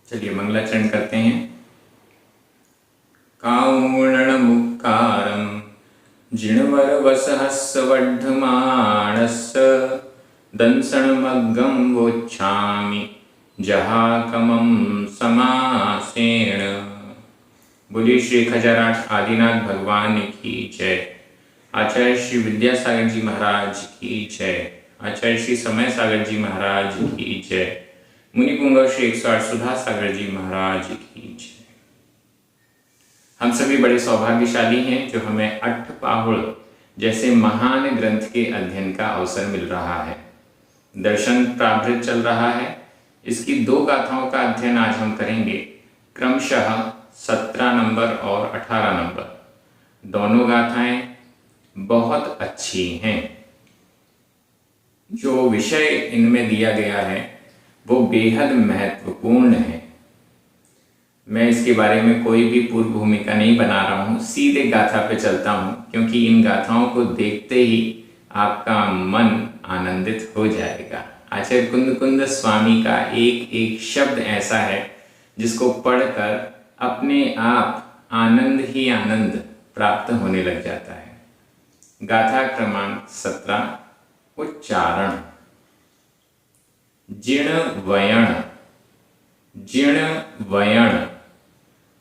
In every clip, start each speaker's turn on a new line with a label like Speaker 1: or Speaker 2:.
Speaker 1: चलिए मंगलाचरण करते हैं। काऊर्णमुक्कारं जिणवरवसहस्रवर्धमानस्य दंसनमग्गं वोच्छामि जहाकमं समासेन। बोलिए श्री खजाराठ आदिनाथ भगवान की जय। आचार्य श्री विद्यासागर जी महाराज की जय। आचार्य श्री समय सागर जी महाराज की जय। मुनि पुंगव श्री 108 सुधा सागर जी महाराज की जय। हम सभी बड़े सौभाग्यशाली हैं जो हमें अट्ठपाहुड़ जैसे महान ग्रंथ के अध्ययन का अवसर मिल रहा है। दर्शन प्रावृत चल रहा है। इसकी 2 गाथाओं का अध्ययन आज हम करेंगे, क्रमशः 17 नंबर और 18 नंबर। दोनों गाथाएं बहुत अच्छी हैं। जो विषय इनमें दिया गया है वो बेहद महत्वपूर्ण है। मैं इसके बारे में कोई भी पूर्व भूमिका नहीं बना रहा हूँ, सीधे गाथा पे चलता हूँ, क्योंकि इन गाथाओं को देखते ही आपका मन आनंदित हो जाएगा। आचार्य कुंद कुंद स्वामी का एक एक शब्द ऐसा है जिसको पढ़कर अपने आप आनंद ही आनंद प्राप्त होने लग जाता है। गाथा क्रमांक 17, उच्चारण। जिण वयण, जिण वयण,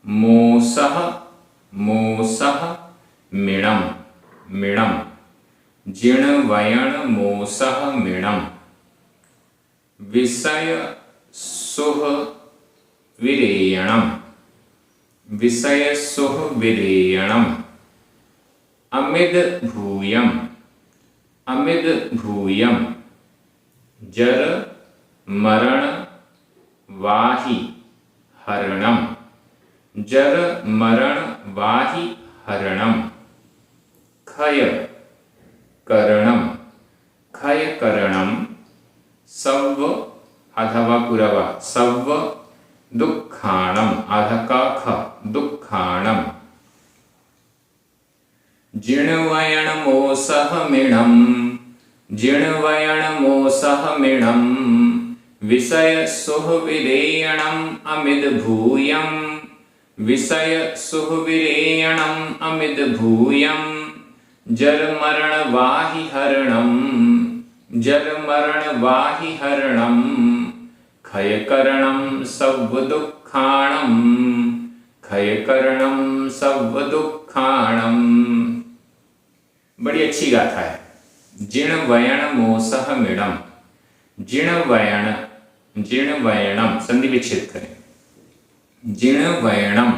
Speaker 1: मोसह मोसह मिणम मिणम, जिण वयण मोसह मिणम। विषय सुह विरेयणम, विषय सुह विरेयणम। अमिद भूयम, अमिद भूयम। जर मरण वाहि हरणम, जर मरण वाहि हरणम। खय करणम, खय करणम। सव्व अथवा पुरवा, सव्व दुःखाणम, अधका ख दुःखाणम। जिणवयण मोसह मिणम, जिणवयण मोसह मिणम। विषय सुह विरेयणम अमिद भूयम, विषय सुह विरेयणम अमिद भूयम। जर मरण वाहि हरणम, जर मरण वाहि हरणम। खय करणम सव्व दुःखाणम, खय करणम सव्व दुःखाणम। बड़ी अच्छी गाथा है। जिण वयण मोसह मिणम। जिण वयण, जिण वयणम संधि विच्छेद करें। जिण वयणम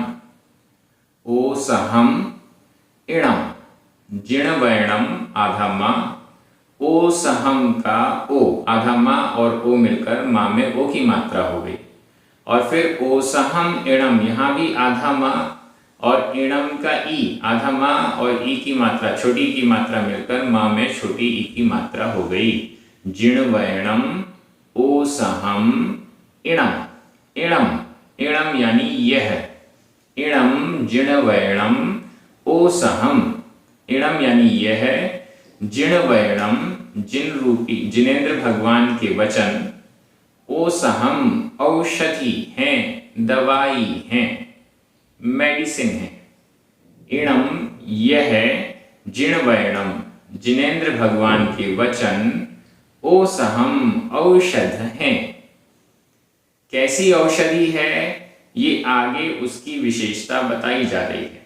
Speaker 1: ओसहम इणम। जिण वयणम आधा मां, ओसहम का ओ, आधा मां और ओ मिलकर मां में ओ की मात्रा हो गई। और फिर ओसहम इणम, यहां भी आधा मां और इणम का ई, आधा मां और ई की मात्रा, छोटी की मात्रा मिलकर मां में छोटी ई की मात्रा हो गई। जिण वयणम ओसहम इणम, इणम, इणम यानी यह। इणम जिण वयणम ओसहम, इणम यानी यह। जिण वयणम जिन रूपी जिनेंद्र भगवान के वचन। ओसहम औषधि हैं, दवाई हैं, मेडिसिन है। इणम यह, जिण वयणम जिनेंद्र भगवान के वचन। ओसहम औषध हैं। कैसी औषधि है ये आगे उसकी विशेषता बताई जा रही है।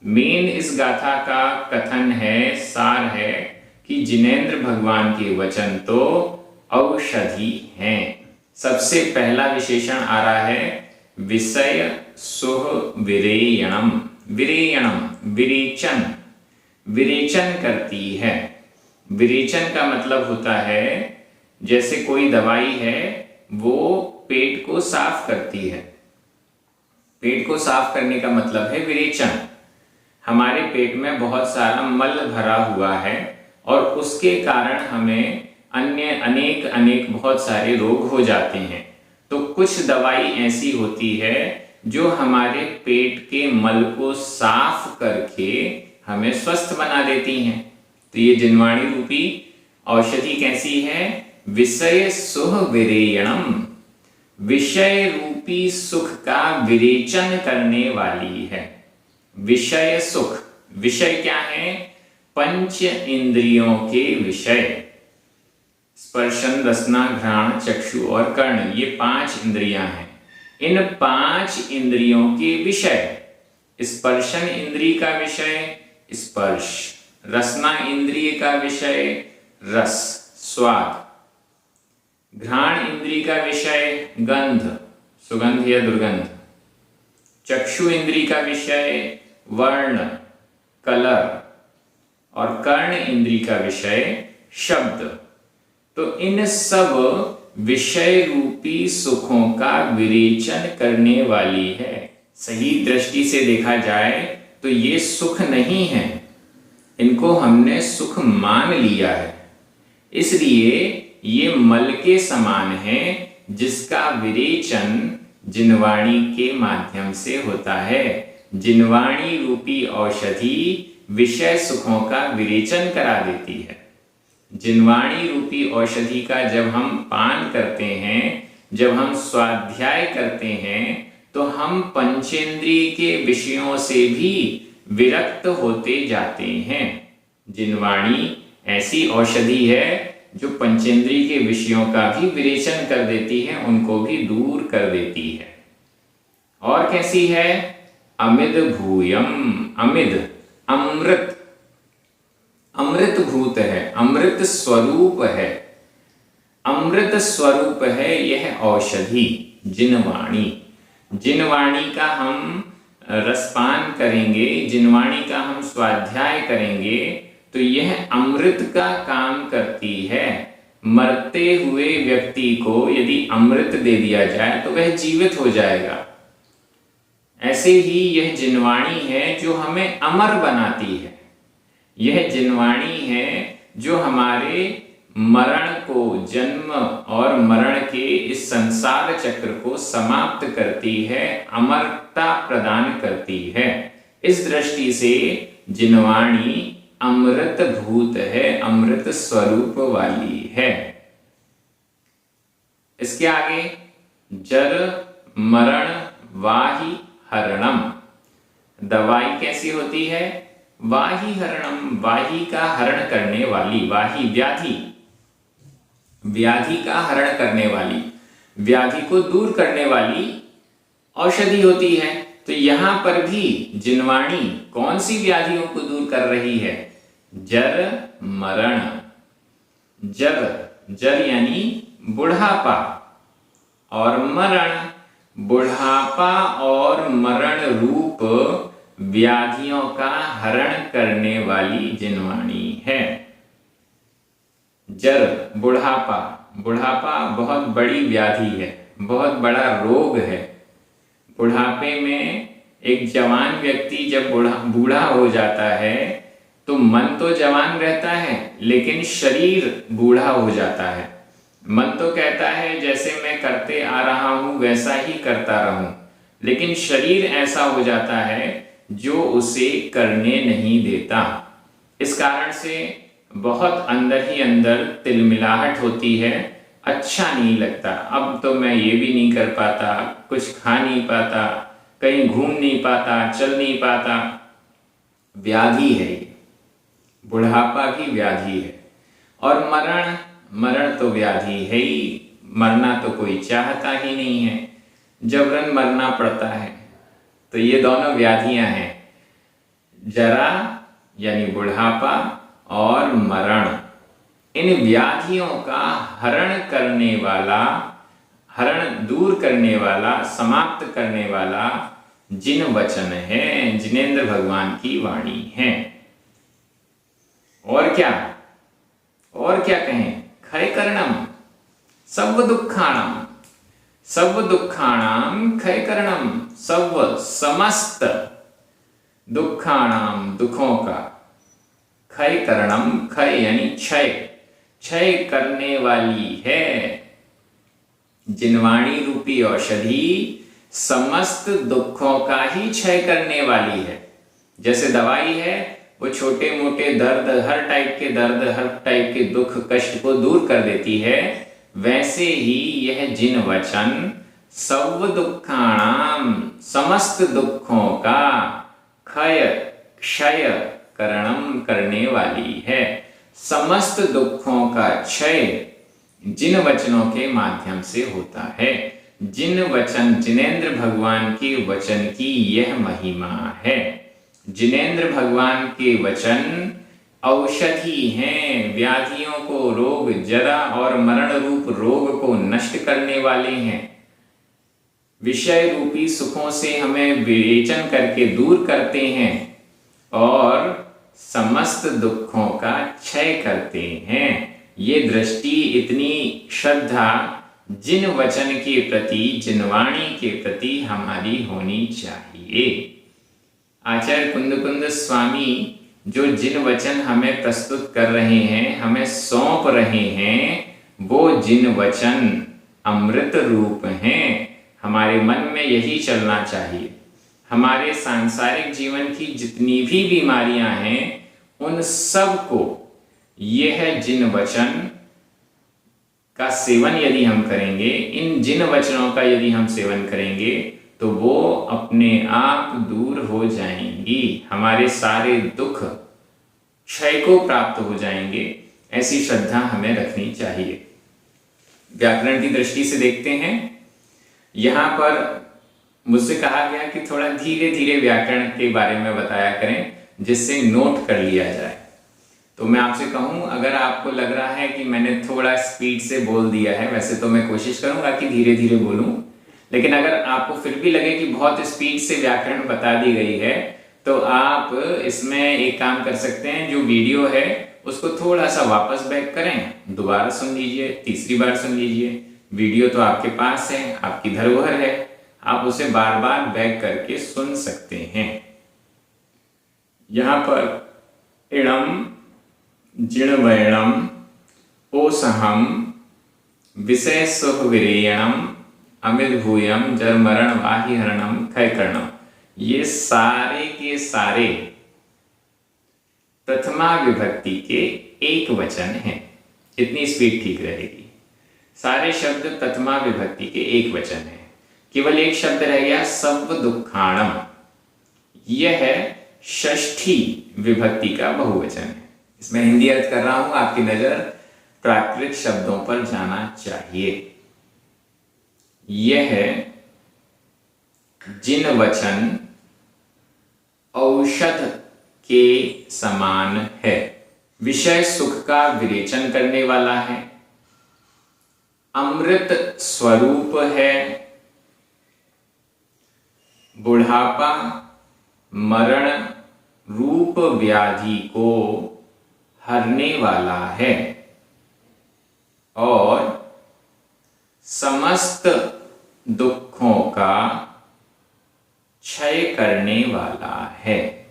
Speaker 1: मेन इस गाथा का कथन है, सार है कि जिनेंद्र भगवान के वचन तो औषधि हैं। सबसे पहला विशेषण आ रहा है विषय सुह विरेयणम। विरेयणम विरेचन, विरेचन करती है। विरेचन का मतलब होता है जैसे कोई दवाई है वो पेट को साफ करती है। पेट को साफ करने का मतलब है विरेचन। हमारे पेट में बहुत सारा मल भरा हुआ है और उसके कारण हमें अन्य अनेक बहुत सारे रोग हो जाते हैं। तो कुछ दवाई ऐसी होती है जो हमारे पेट के मल को साफ करके हमें स्वस्थ बना देती हैं। तो ये जिनवाणी रूपी औषधि कैसी है? विषय सुह विरेयणम, विषय रूप रूपी सुख का विरेचन करने वाली है। विषय सुख, विषय क्या है? पंच इंद्रियों के विषय, स्पर्शन, रसना, घ्राण, चक्षु और कर्ण, ये 5 इंद्रियां हैं। इन 5 इंद्रियों के विषय, स्पर्शन इंद्रिय का विषय स्पर्श, रसना इंद्रिय का विषय रस स्वाद, घ्राण इंद्रिय का विषय गंध सुगंध या दुर्गंध, चक्षु इंद्रिय का विषय वर्ण कलर और कर्ण इंद्रिय का विषय शब्द। तो इन सब विषय रूपी सुखों का विरेचन करने वाली है। सही दृष्टि से देखा जाए तो ये सुख नहीं है, इनको हमने सुख मान लिया है, इसलिए ये मल के समान है जिसका विरेचन जिनवाणी के माध्यम से होता है। जिनवाणी रूपी औषधि विषय सुखों का विरेचन करा देती है। जिनवाणी रूपी औषधि का जब हम पान करते हैं, जब हम स्वाध्याय करते हैं, तो हम पंचेंद्रिय के विषयों से भी विरक्त होते जाते हैं। जिनवाणी ऐसी औषधि है जो पंचेंद्रिय के विषयों का भी विरेचन कर देती है, उनको भी दूर कर देती है। और कैसी है? अमिद भूयम, अमिद अमृत, अमृत भूत है, अमृत स्वरूप है, अमृत स्वरूप है यह औषधि जिनवाणी। जिनवाणी का हम रसपान करेंगे, जिनवाणी का हम स्वाध्याय करेंगे तो यह अमृत का काम करती है। मरते हुए व्यक्ति को यदि अमृत दे दिया जाए तो वह जीवित हो जाएगा। ऐसे ही यह जिनवाणी है जो हमें अमर बनाती है। यह जिनवाणी है जो हमारे मरण को, जन्म और मरण के इस संसार चक्र को समाप्त करती है, अमरता प्रदान करती है। इस दृष्टि से जिनवाणी अमृत भूत है, अमृत स्वरूप वाली है। इसके आगे जर मरण वाही हरणम, दवाई कैसी होती है? वाही हरणम, वाही का हरण करने वाली, वाही व्याधि, व्याधि का हरण करने वाली, व्याधि को दूर करने वाली औषधि होती है। तो यहां पर भी जिनवाणी कौन सी व्याधियों को दूर कर रही है? जर मरण, जर, जर यानी बुढ़ापा और मरण, बुढ़ापा और मरण रूप व्याधियों का हरण करने वाली जिनवाणी है। जर बुढ़ापा, बुढ़ापा बहुत बड़ी व्याधि है, बहुत बड़ा रोग है। बुढ़ापे में एक जवान व्यक्ति जब बूढ़ा हो जाता है तो मन तो जवान रहता है लेकिन शरीर बूढ़ा हो जाता है। मन तो कहता है जैसे मैं करते आ रहा हूं वैसा ही करता रहूं, लेकिन शरीर ऐसा हो जाता है जो उसे करने नहीं देता। इस कारण से बहुत अंदर ही अंदर तिलमिलाहट होती है, अच्छा नहीं लगता। अब तो मैं ये भी नहीं कर पाता, कुछ खा नहीं पाता, कहीं घूम नहीं पाता, चल नहीं पाता। व्याधि है ये, बुढ़ापा की व्याधि है। और मरण, मरण तो व्याधि है ही, मरना तो कोई चाहता ही नहीं है, जबरन मरना पड़ता है। तो ये दोनों व्याधियां हैं, जरा यानी बुढ़ापा और मरण। इन व्याधियों का हरण करने वाला, हरण दूर करने वाला, समाप्त करने वाला जिन वचन है, जिनेंद्र भगवान की वाणी है। और क्या, और क्या कहें? क्षयकरणम सर्व दुखाणाम, सर्व दुखाणाम क्षयकरणम, सर्व समस्त दुखाणाम दुखों का, क्षयकरणम, क्षय यानी क्षय, क्षय करने वाली है। जिनवाणी रूपी औषधि समस्त दुखों का ही क्षय करने वाली है। जैसे दवाई है वो छोटे मोटे दर्द, हर टाइप के दर्द, हर टाइप के दुख कष्ट को दूर कर देती है, वैसे ही यह जिन वचन सर्व दुखाणाम समस्त दुखों का क्षय क्षय करणम करने वाली है। समस्त दुखों का क्षय जिन वचनों के माध्यम से होता है। जिन वचन जिनेंद्र भगवान के वचन की यह महिमा है। जिनेंद्र भगवान के वचन औषधि हैं, व्याधियों को, रोग जरा और मरण रूप रोग को नष्ट करने वाले हैं। विषय रूपी सुखों से हमें विवेचन करके दूर करते हैं और समस्त दुखों का क्षय करते हैं। ये दृष्टि, इतनी श्रद्धा जिन वचन के प्रति, जिन वाणी के प्रति हमारी होनी चाहिए। आचार्य कुंद स्वामी जो जिन वचन हमें प्रस्तुत कर रहे हैं, हमें सौंप रहे हैं, वो जिन वचन अमृत रूप हैं। हमारे मन में यही चलना चाहिए। हमारे सांसारिक जीवन की जितनी भी बीमारियां हैं, उन सब को यह जिन वचन का सेवन यदि हम करेंगे, इन जिन वचनों का यदि हम सेवन करेंगे, तो वो अपने आप दूर हो जाएंगी। हमारे सारे दुख क्षय को प्राप्त हो जाएंगे। ऐसी श्रद्धा हमें रखनी चाहिए। व्याकरण की दृष्टि से देखते हैं। यहाँ पर मुझसे कहा गया कि थोड़ा धीरे धीरे व्याकरण के बारे में बताया करें, जिससे नोट कर लिया जाए। तो मैं आपसे कहूँ, अगर आपको लग रहा है कि मैंने थोड़ा स्पीड से बोल दिया है, वैसे तो मैं कोशिश करूंगा कि धीरे धीरे बोलूं, लेकिन अगर आपको फिर भी लगे कि बहुत स्पीड से व्याकरण बता दी गई है, तो आप इसमें एक काम कर सकते हैं। जो वीडियो है उसको थोड़ा सा वापस बैक करें, दोबारा सुन लीजिए, तीसरी बार सुन लीजिए। वीडियो तो आपके पास है, आपकी धरोहर है, आप उसे बार बार बैक करके सुन सकते हैं। यहां पर इणम जिणवैणम ओसहम विषय सुख विरेयणम अमित भूयम जरमरण वाहिहरणम खयकर्णम, ये सारे के सारे प्रथमा विभक्ति के एक वचन हैं। इतनी स्पीड ठीक रहेगी। सारे शब्द प्रथमा विभक्ति के एक वचन हैं। केवल एक शब्द रह गया, सर्व दुखाणम। यह है षष्ठी विभक्ति का बहुवचन है। इसमें हिंदी अर्थ कर रहा हूं, आपकी नजर प्राकृत शब्दों पर जाना चाहिए। यह जिन वचन औषध के समान है, विषय सुख का विरेचन करने वाला है, अमृत स्वरूप है, बुढ़ापा मरण रूप व्याधि को हरने वाला है और समस्त दुखों का क्षय करने वाला है।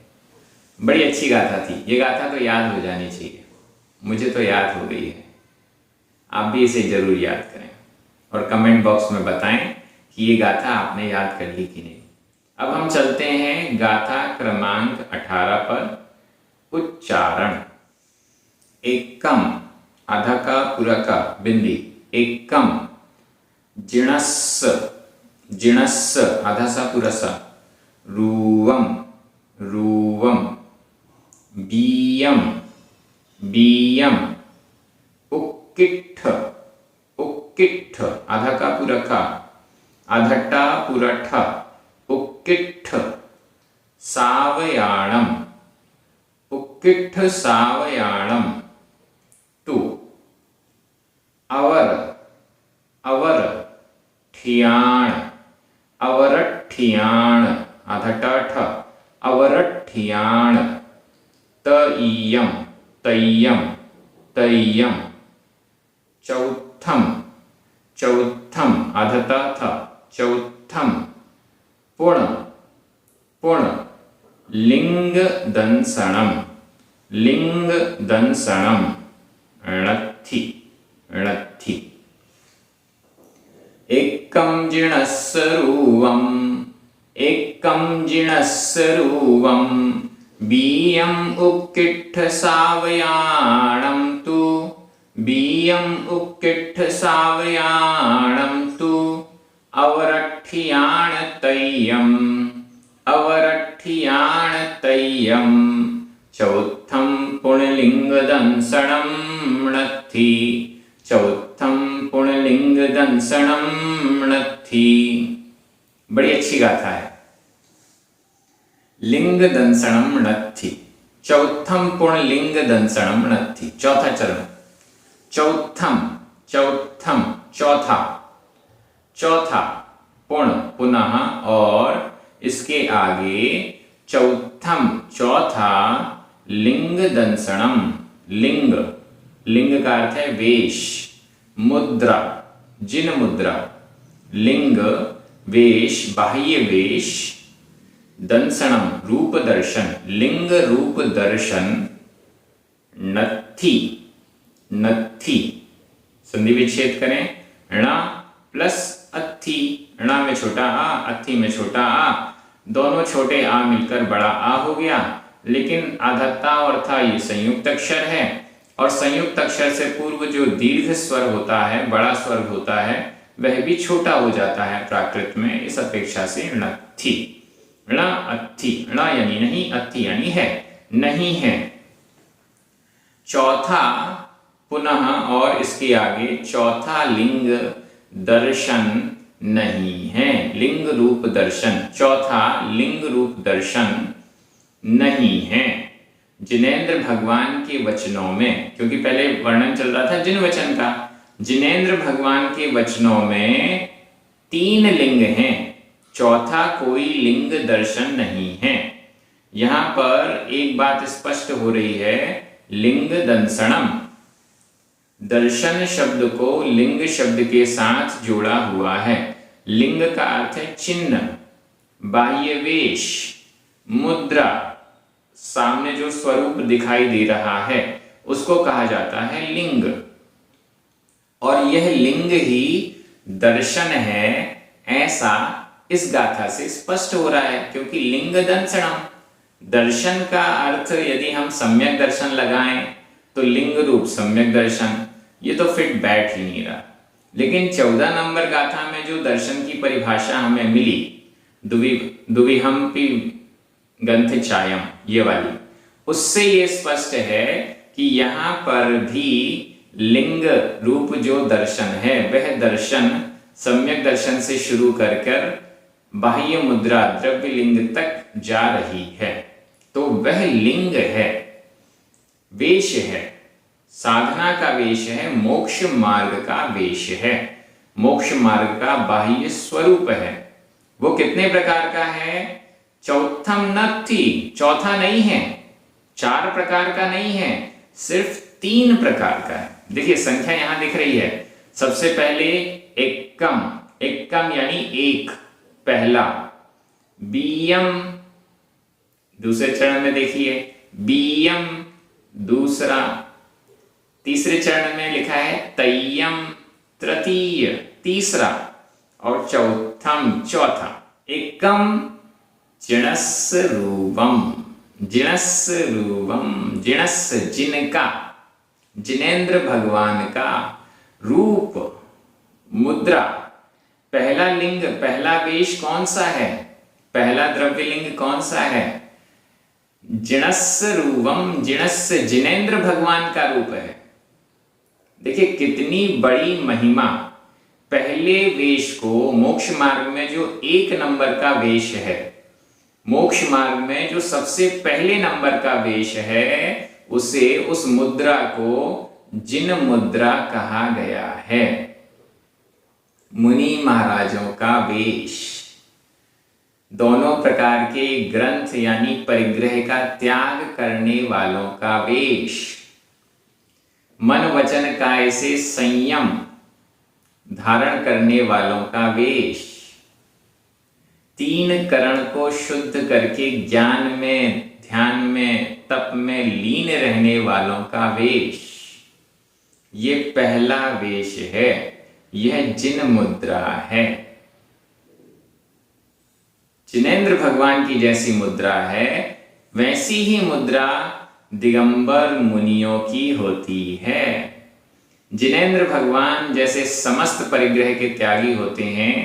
Speaker 1: बड़ी अच्छी गाथा थी। ये गाथा तो याद हो जानी चाहिए। मुझे तो याद हो गई है। आप भी इसे जरूर याद करें और कमेंट बॉक्स में बताएं कि ये गाथा आपने याद कर ली कि नहीं। अब हम चलते हैं गाथा क्रमांक 18 पर। उच्चारण। एकम, आधा का पूरा का बिंदी, एकम। जिणस्स, जिणस्स, आधा सा पूरा सा, रूवम, रूवम। बीयम, बीयम। उक्किट्ठ, उक्किट्ठ, आधा का पूरा का, आधा टा पूरा ठा, उक्किट्ठ। सावयाणम, उक्किट्ठ सावयाणम। टू। अवर, अवर ठियाण, अवरठियाण, आधा ट ठ, अवरठियाण। तय्यम, तय्यम, तय्यम। चौथम, चौथम, आधा त थ, चौथम। पुण, पुण। लिंग दंसणम, लिंग दंसणम। णत्थि, णत्थि। एकम जिणस्सरूवम, एकम जिणस्सरूवम। बीयम उक्किट्ठ सावयाणम तु, बीयम उक्किट्ठ सावयाणम तु। अवरठियाण तय्यम, अवरठियाण तय्यम। चौथम पुंलिंग दंसनम णत्थि, चौथम पुंलिंग दंसनम णत्थि। बड़ी अच्छी गाथा है। लिंग दंसनम णत्थि, चौथम पुंलिंग दंसनम णत्थि, चौथा चरण। चौथम, चौथम चौथा, चौथा पुण पुनः, और इसके आगे चौथम चौथा लिंग दंसनम, लिंग, लिंग का अर्थ है वेश, मुद्रा जिन मुद्रा, लिंग वेश बाह्य वेश, दंसनम रूप दर्शन, लिंग रूप दर्शन, नत्थि, नत्थि संधि विच्छेद करें, ण प्लस अत्थि, ण में छोटा आ, अत्थि में छोटा आ, दोनों छोटे आ मिलकर बड़ा आ हो गया। लेकिन आधा और था ये संयुक्त अक्षर है, और संयुक्त अक्षर से पूर्व जो दीर्घ स्वर होता है, बड़ा स्वर होता है, वह भी छोटा हो जाता है प्राकृत में, इस अपेक्षा से णत्थि। ण अत्थि, ण यानी नहीं, अत्थि यानी है, नहीं है। चौथा पुनः, और इसके आगे चौथा लिंग दर्शन नहीं है, लिंग रूप दर्शन, चौथा लिंग रूप दर्शन नहीं है। जिनेंद्र भगवान के वचनों में, क्योंकि पहले वर्णन चल रहा था जिन वचन का, जिनेंद्र भगवान के वचनों में 3 लिंग हैं, चौथा कोई लिंग दर्शन नहीं है। यहां पर एक बात स्पष्ट हो रही है, लिंग दंसनम, दर्शन शब्द को लिंग शब्द के साथ जोड़ा हुआ है। लिंग का अर्थ है चिन्ह, बाह्य वेश, मुद्रा, सामने जो स्वरूप दिखाई दे रहा है उसको कहा जाता है लिंग, और यह लिंग ही दर्शन है, ऐसा इस गाथा से स्पष्ट हो रहा है। क्योंकि लिंग दंसनम, दर्शन का अर्थ यदि हम सम्यक दर्शन लगाएं तो लिंग रूप सम्यक दर्शन, ये तो फिट बैठ ही नहीं रहा। लेकिन 14 नंबर गाथा में जो दर्शन की परिभाषा हमें मिली, दुविहंपि गंथ चायम, ये वाली, उससे ये स्पष्ट है कि यहाँ पर भी लिंग रूप जो दर्शन है, वह दर्शन सम्यक दर्शन से शुरू कर कर बाह्य मुद्रा द्रव्य लिंग तक जा रही है। तो वह लिंग है, वेश है, साधना का वेश है, मोक्ष मार्ग का वेश है, मोक्ष मार्ग का बाह्य स्वरूप है। वो कितने प्रकार का है? चौथम नत्थि, चौथा नहीं है, 4 प्रकार का नहीं है, सिर्फ 3 प्रकार का है। देखिए संख्या यहां दिख रही है। सबसे पहले एकम, एकम यानी एक, पहला। बीयम, दूसरे चरण में देखिए, बीयम दूसरा। तीसरे चरण में लिखा है तय्यम, तृतीय, तीसरा। और चौथम, चौथा। एकम जिणस् रूपम, जिणस् रूपम, जिणस् जिनका, जिनेंद्र भगवान का रूप, मुद्रा। पहला लिंग, पहला वेश कौन सा है? पहला द्रव्य लिंग कौन सा है? जिणस् रूपम, जिणस् जिनेंद्र भगवान का रूप है। देखिए कितनी बड़ी महिमा। पहले वेश को, मोक्ष मार्ग में जो 1 नंबर का वेश है, मोक्ष मार्ग में जो सबसे पहले नंबर का वेश है, उसे, उस मुद्रा को जिन मुद्रा कहा गया है। मुनि महाराजों का वेश, दोनों प्रकार के ग्रंथ यानी परिग्रह का त्याग करने वालों का वेश, मन वचन काय से संयम धारण करने वालों का वेश, 3 करण को शुद्ध करके ज्ञान में, ध्यान में, तप में लीन रहने वालों का वेश। ये पहला वेश है, यह जिन मुद्रा है। जिनेंद्र भगवान की जैसी मुद्रा है, वैसी ही मुद्रा दिगंबर मुनियों की होती है। जिनेंद्र भगवान जैसे समस्त परिग्रह के त्यागी होते हैं,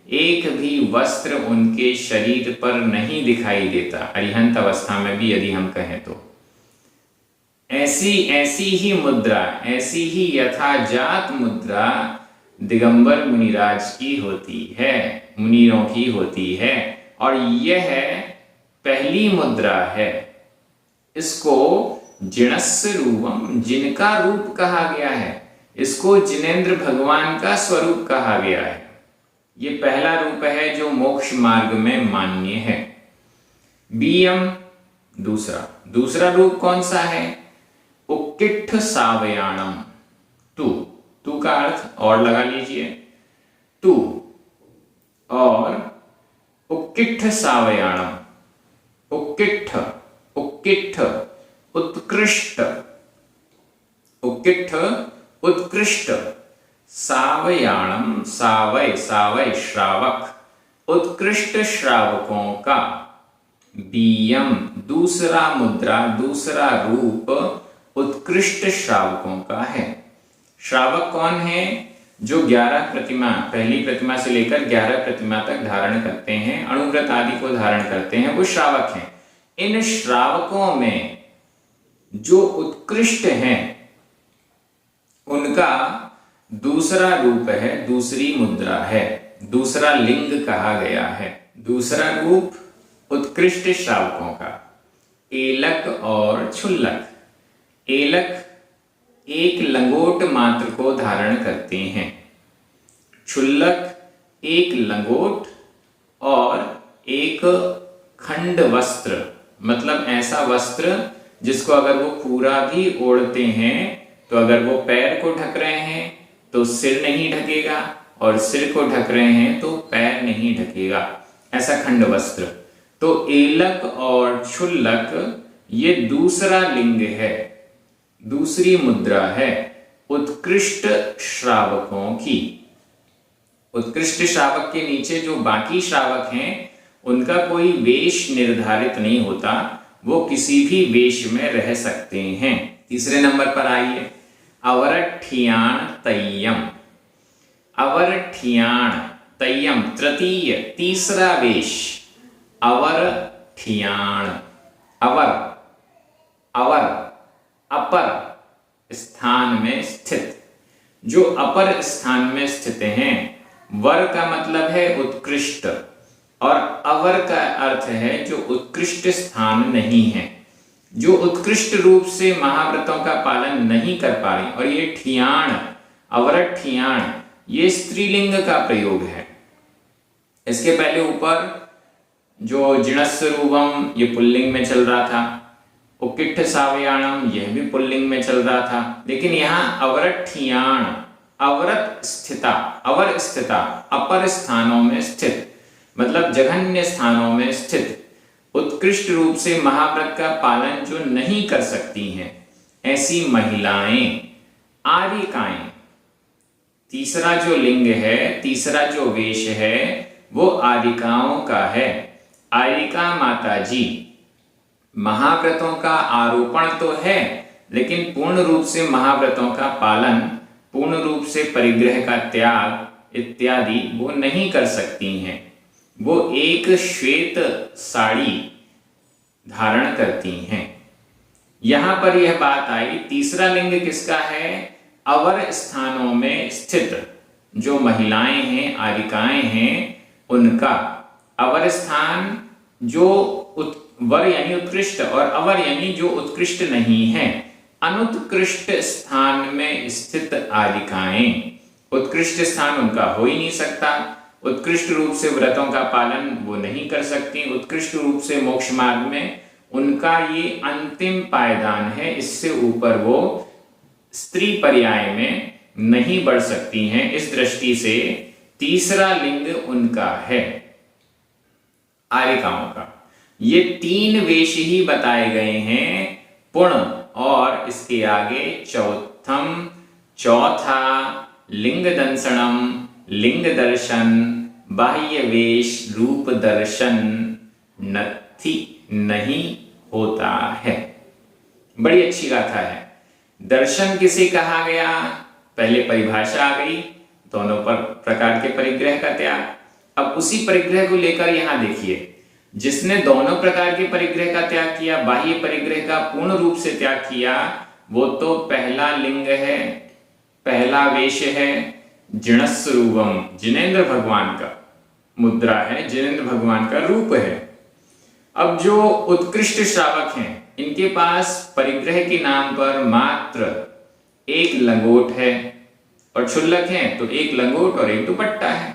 Speaker 1: एक भी वस्त्र उनके शरीर पर नहीं दिखाई देता, अरिहंत अवस्था में भी यदि हम कहें तो। ऐसी ही मुद्रा, ऐसी ही यथाजात मुद्रा दिगंबर मुनिराज की होती है, मुनियों की होती है। और यह पहली मुद्रा है। इसको जिणस्य रूपम, जिनका रूप कहा गया है। इसको जिनेंद्र भगवान का स्वरूप कहा गया है। ये पहला रूप है जो मोक्ष मार्ग में मान्य है। बीयम दूसरा रूप कौन सा है? उक्किट्ठ सावयाणम। तू का अर्थ और लगा लीजिए, तू और उक्किट्ठ सावयाणम। उक्किट्ठ उत्कृष्ट, उक्किट्ठ उत्कृष्ट, सावयाणम सावय श्रावक, उत्कृष्ट श्रावकों का। बीयम दूसरा मुद्रा, दूसरा रूप उत्कृष्ट श्रावकों का है। श्रावक कौन है? जो 11 प्रतिमा, पहली प्रतिमा से लेकर 11 प्रतिमा तक धारण करते हैं, अणुव्रत आदि को धारण करते हैं, वो श्रावक हैं। इन श्रावकों में जो उत्कृष्ट हैं उनका दूसरा रूप है, दूसरी मुद्रा है, दूसरा लिंग कहा गया है। दूसरा रूप उत्कृष्ट श्रावकों का, एलक और क्षुल्लक। एलक एक लंगोट मात्र को धारण करते हैं, क्षुल्लक एक लंगोट और एक खंड वस्त्र, मतलब ऐसा वस्त्र जिसको अगर वो पूरा भी ओढ़ते हैं तो अगर वो पैर को ढक रहे हैं तो सिर नहीं ढकेगा, और सिर को ढक रहे हैं तो पैर नहीं ढकेगा, ऐसा खंड वस्त्र। तो एलक और क्षुल्लक ये दूसरा लिंग है, दूसरी मुद्रा है उत्कृष्ट श्रावकों की। उत्कृष्ट श्रावक के नीचे जो बाकी श्रावक हैं उनका कोई वेश निर्धारित नहीं होता, वो किसी भी वेश में रह सकते हैं। तीसरे नंबर पर आइए, अवरठियाण तय्यम। अवरठियाण तय्यम तृतीय, तीसरा वेश अवरठियाण। अवर अपर स्थान में स्थित, जो अपर स्थान में स्थित हैं। वर का मतलब है उत्कृष्ट और अवर का अर्थ है जो उत्कृष्ट स्थान नहीं है, जो उत्कृष्ट रूप से महाव्रतों का पालन नहीं कर पा रही। और ये ठियाण, अवरठियाण, ये स्त्रीलिंग का प्रयोग है। इसके पहले ऊपर जो जिणस्य रूपम ये पुल्लिंग में चल रहा था, उक्किट्ठ सावयाणम यह भी पुल्लिंग में चल रहा था, लेकिन यहाँ अवरठियाण, अवरत स्थिता, अवर स्थिता, अपर स्थानों में स्थित, मतलब जघन्य स्थानों में स्थित, उत्कृष्ट रूप से महाव्रत का पालन जो नहीं कर सकती हैं, ऐसी महिलाएं, आर्यिकाएं। तीसरा जो लिंग है, तीसरा जो वेश है वो आर्यिकाओं का है। आर्यिका माता जी, महाव्रतों का आरोपण तो है लेकिन पूर्ण रूप से महाव्रतों का पालन, पूर्ण रूप से परिग्रह का त्याग इत्यादि वो नहीं कर सकती हैं। वो एक श्वेत साड़ी धारण करती हैं। यहां पर यह बात आई, तीसरा लिंग किसका है? अवर स्थानों में स्थित जो महिलाएं हैं, आर्यिकाएं हैं, उनका। अवर स्थान जो वर यानी उत्कृष्ट और अवर यानी जो उत्कृष्ट नहीं है, अनुत्कृष्ट स्थान में स्थित आर्यिकाएं। उत्कृष्ट स्थान उनका हो ही नहीं सकता, उत्कृष्ट रूप से व्रतों का पालन वो नहीं कर सकती, उत्कृष्ट रूप से मोक्ष मार्ग में उनका ये अंतिम पायदान है। इससे ऊपर वो स्त्री पर्याय में नहीं बढ़ सकती हैं। इस दृष्टि से तीसरा लिंग उनका है, आर्यिकाओं का। ये 3 वेश ही बताए गए हैं, पुण्य, और इसके आगे चौथा लिंग दंसनम, लिंग दर्शन, बाह्य वेश, रूप दर्शन नहीं होता है। बड़ी अच्छी गाथा है। दर्शन किसे कहा गया? पहले परिभाषा आ गई, दोनों पर प्रकार के परिग्रह का त्याग। अब उसी परिग्रह को लेकर यहां देखिए, जिसने दोनों प्रकार के परिग्रह का त्याग किया, बाह्य परिग्रह का पूर्ण रूप से त्याग किया, वो तो पहला लिंग है, पहला वेश है जिणस्वरूपम, जिनेंद्र भगवान का मुद्रा है, जिनेंद्र भगवान का रूप है। अब जो उत्कृष्ट श्रावक हैं, इनके पास परिग्रह के नाम पर मात्र एक लंगोट है, और क्षुल्लक हैं तो एक लंगोट और एक दुपट्टा है।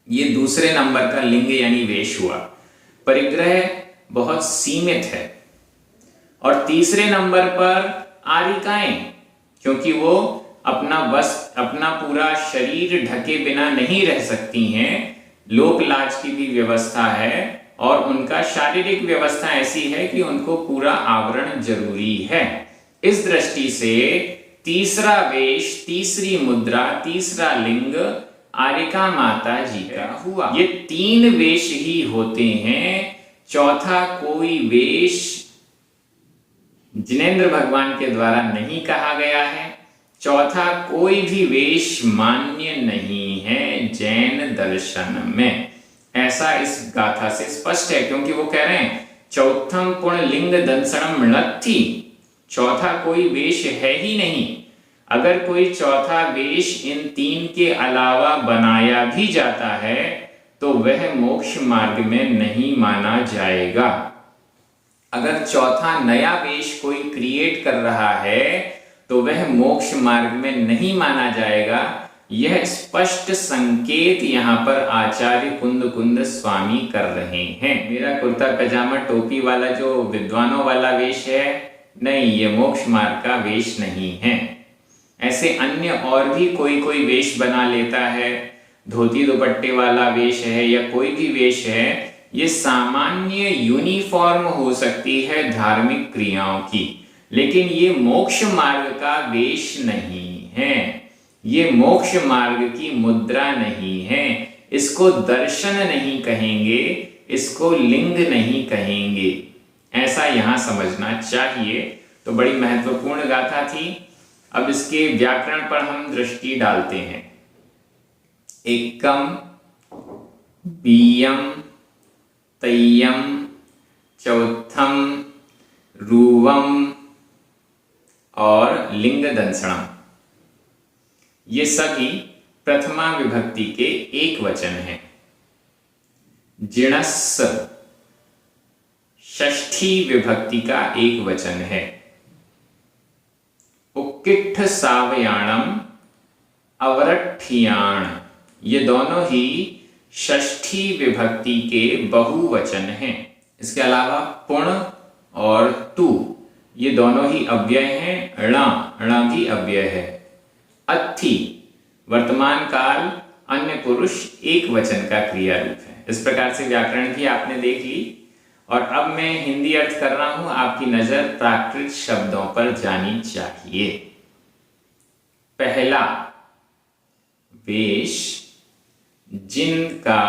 Speaker 1: ये दूसरे नंबर का लिंग यानी वेश हुआ। परिग्रह बहुत सीमित है। और तीसरे नंबर पर आरिकाएं, क्योंकि वो अपना पूरा शरीर ढके बिना नहीं रह सकती हैं, लोक लाज की भी व्यवस्था है, और उनका शारीरिक व्यवस्था ऐसी है कि उनको पूरा आवरण जरूरी है। इस दृष्टि से तीसरा वेश, तीसरी मुद्रा, तीसरा लिंग आरिका माता जी का हुआ। ये तीन वेश ही होते हैं, चौथा कोई वेश जिनेंद्र भगवान के द्वारा नहीं कहा गया है, चौथा कोई भी वेश मान्य नहीं है जैन दर्शन में। ऐसा इस गाथा से स्पष्ट है, क्योंकि वो कह रहे हैं चौथम पुण्य लिंग दंसनम नत्थि, चौथा कोई वेश है ही नहीं। अगर कोई चौथा वेश इन तीन के अलावा बनाया भी जाता है तो वह मोक्ष मार्ग में नहीं माना जाएगा। अगर चौथा नया वेश कोई क्रिएट कर रहा है तो वह मोक्ष मार्ग में नहीं माना जाएगा। यह स्पष्ट संकेत यहाँ पर आचार्य कुंद स्वामी कर रहे हैं। मेरा कुर्ता पजामा टोपी वाला जो विद्वानों वाला वेश है, नहीं, ये मोक्ष मार्ग का वेश नहीं है। ऐसे अन्य और भी कोई वेश बना लेता है, धोती दुपट्टे वाला वेश है या कोई भी वेश है, ये सामान्य यूनिफॉर्म हो सकती है धार्मिक क्रियाओं की, लेकिन ये मोक्ष मार्ग का वेश नहीं है, ये मोक्ष मार्ग की मुद्रा नहीं है। इसको दर्शन नहीं कहेंगे, इसको लिंग नहीं कहेंगे, ऐसा यहां समझना चाहिए। तो बड़ी महत्वपूर्ण गाथा थी। अब इसके व्याकरण पर हम दृष्टि डालते हैं। एकम, बीयम, तय्यम, चौथम, रूवम और लिंग दंसणम, ये सभी प्रथमा विभक्ति के एक वचन हैं। जिणस् षष्ठी विभक्ति का एक वचन है। उक्किठ सावयाणम, अवरठियाण, ये दोनों ही षष्ठी विभक्ति के बहुवचन हैं। इसके अलावा पुण और तु, ये दोनों ही अव्यय हैं। णा भी अव्यय है। अत्थि वर्तमान काल अन्य पुरुष एक वचन का क्रिया रूप है। इस प्रकार से व्याकरण भी आपने देख ली। और अब मैं हिंदी अर्थ कर रहा हूं, आपकी नजर प्राकृत शब्दों पर जानी चाहिए। पहला वेश जिनका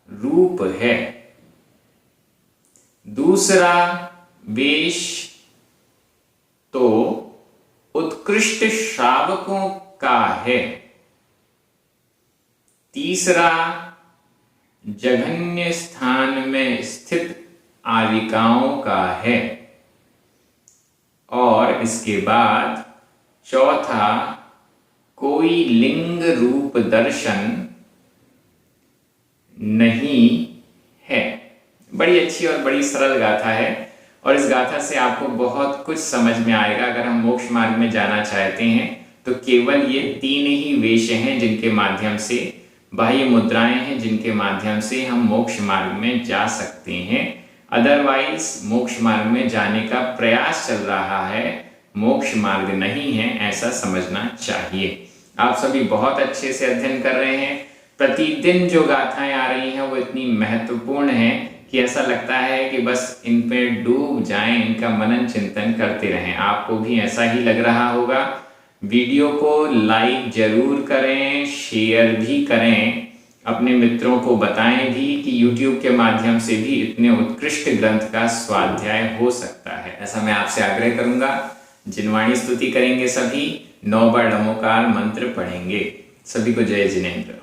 Speaker 1: रूप है, दूसरा वेश तो उत्कृष्ट श्रावकों का है, तीसरा जघन्य स्थान में स्थित आरिकाओं का है, और इसके बाद चौथा कोई लिंग रूप दर्शन नहीं है। बड़ी अच्छी और बड़ी सरल गाथा है, और इस गाथा से आपको बहुत कुछ समझ में आएगा। अगर हम मोक्ष मार्ग में जाना चाहते हैं तो केवल ये तीन ही वेश हैं जिनके माध्यम से, बाह्य मुद्राएं हैं जिनके माध्यम से हम मोक्ष मार्ग में जा सकते हैं। अदरवाइज मोक्ष मार्ग में जाने का प्रयास चल रहा है, मोक्ष मार्ग नहीं है, ऐसा समझना चाहिए। आप सभी बहुत अच्छे से अध्ययन कर रहे हैं। प्रतिदिन जो गाथाएं आ रही हैं वो इतनी महत्वपूर्ण हैं कि ऐसा लगता है कि बस इन पे डूब जाएं, इनका मनन चिंतन करते रहें। आपको भी ऐसा ही लग रहा होगा। वीडियो को लाइक जरूर करें, शेयर भी करें, अपने मित्रों को बताएं भी कि YouTube के माध्यम से भी इतने उत्कृष्ट ग्रंथ का स्वाध्याय हो सकता है। ऐसा मैं आपसे आग्रह करूंगा। जिनवाणी स्तुति करेंगे, सभी 9 बार नमोकार मंत्र पढ़ेंगे। सभी को जय जिनेंद्र।